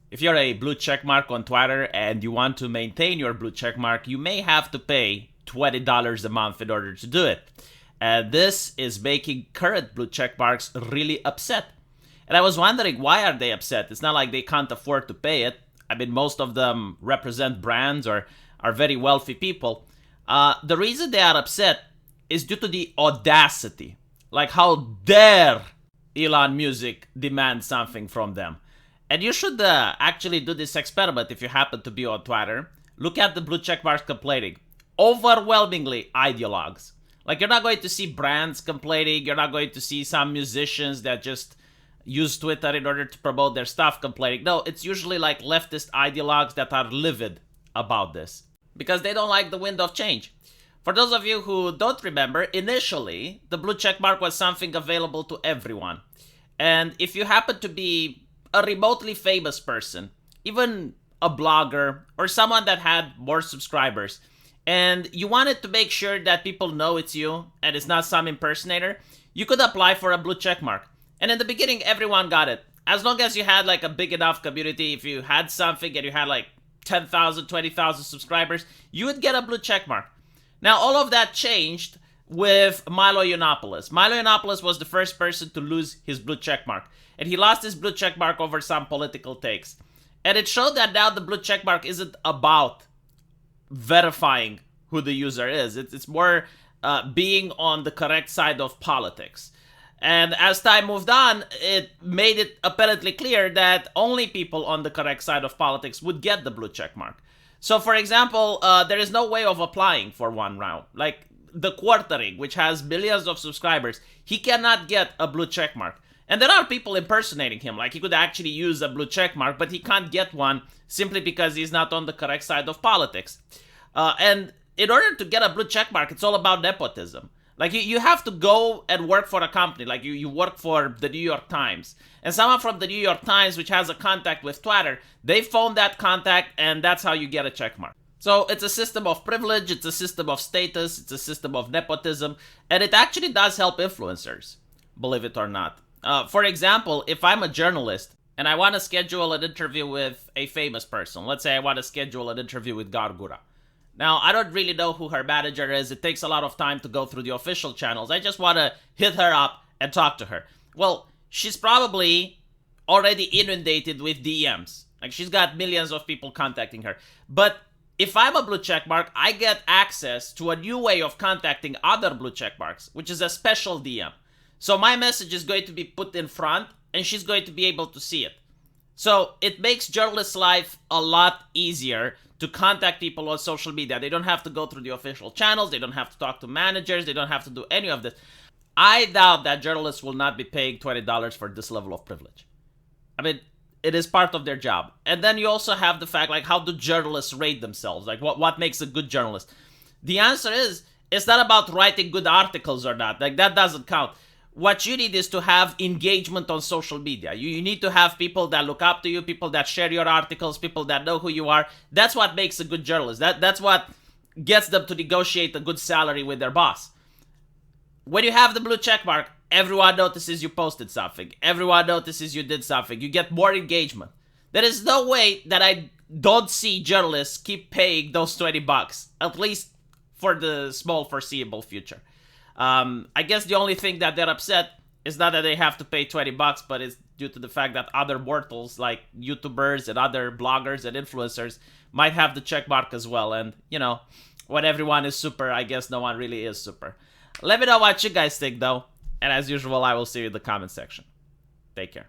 If you're a blue check mark on Twitter and you want to maintain your blue check mark, you may have to pay $20 a month in order to do it. And this is making current blue check marks really upset. And I was wondering, why are they upset? It's not like they can't afford to pay it. I mean, most of them represent brands or are very wealthy people. The reason they are upset is due to the audacity. Like, how dare Elon Music demand something from them? And you should actually do this experiment if you happen to be on Twitter. Look at the blue check marks complaining. Overwhelmingly ideologues. Like, you're not going to see brands complaining. You're not going to see some musicians that just use Twitter in order to promote their stuff complaining. No, it's usually like leftist ideologues that are livid about this because they don't like the wind of change. For those of you who don't remember, initially, the blue check mark was something available to everyone. And if you happen to be a remotely famous person, even a blogger or someone that had more subscribers, and you wanted to make sure that people know it's you and it's not some impersonator, you could apply for a blue check mark. And in the beginning, everyone got it. As long as you had like a big enough community, if you had something and you had like 10,000, 20,000 subscribers, you would get a blue check mark. Now, all of that changed with Milo Yiannopoulos. Milo Yiannopoulos was the first person to lose his blue check mark. And he lost his blue check mark over some political takes. And it showed that now the blue check mark isn't about verifying who the user is. It's more being on the correct side of politics. And as time moved on, it made it apparently clear that only people on the correct side of politics would get the blue check mark. So, for example, there is no way of applying for one round. Like the Quartering, which has millions of subscribers, he cannot get a blue check mark. And there are people impersonating him. Like, he could actually use a blue check mark, but he can't get one simply because he's not on the correct side of politics. And in order to get a blue check mark, it's all about nepotism. Like, you have to go and work for a company. Like, you work for the New York Times. And someone from the New York Times, which has a contact with Twitter, they phone that contact, and that's how you get a check mark. So it's a system of privilege, it's a system of status, it's a system of nepotism, and it actually does help influencers, believe it or not. For example, if I'm a journalist and I want to schedule an interview with a famous person, let's say I want to schedule an interview with Gargura. Now, I don't really know who her manager is. It takes a lot of time to go through the official channels. I just want to hit her up and talk to her. Well, she's probably already inundated with DMs. Like, she's got millions of people contacting her. But if I'm a blue checkmark, I get access to a new way of contacting other blue checkmarks, which is a special DM. So my message is going to be put in front, and she's going to be able to see it. So it makes journalists' life a lot easier to contact people on social media. They don't have to go through the official channels. They don't have to talk to managers. They don't have to do any of this. I doubt that journalists will not be paying $20 for this level of privilege. I mean, it is part of their job. And then you also have the fact, like, how do journalists rate themselves? Like, what makes a good journalist? The answer is, it's not about writing good articles or not. Like, that doesn't count. What you need is to have engagement on social media. You need to have people that look up to you, people that share your articles, people that know who you are. That's what makes a good journalist. That's what gets them to negotiate a good salary with their boss. When you have the blue check mark, everyone notices you posted something. Everyone notices you did something. You get more engagement. There is no way that I don't see journalists keep paying those $20, at least for the small foreseeable future. I guess the only thing that they're upset is not that they have to pay $20, but it's due to the fact that other mortals like YouTubers and other bloggers and influencers might have the check mark as well. And, you know, when everyone is super, I guess no one really is super. Let me know what you guys think, though. And as usual, I will see you in the comment section. Take care.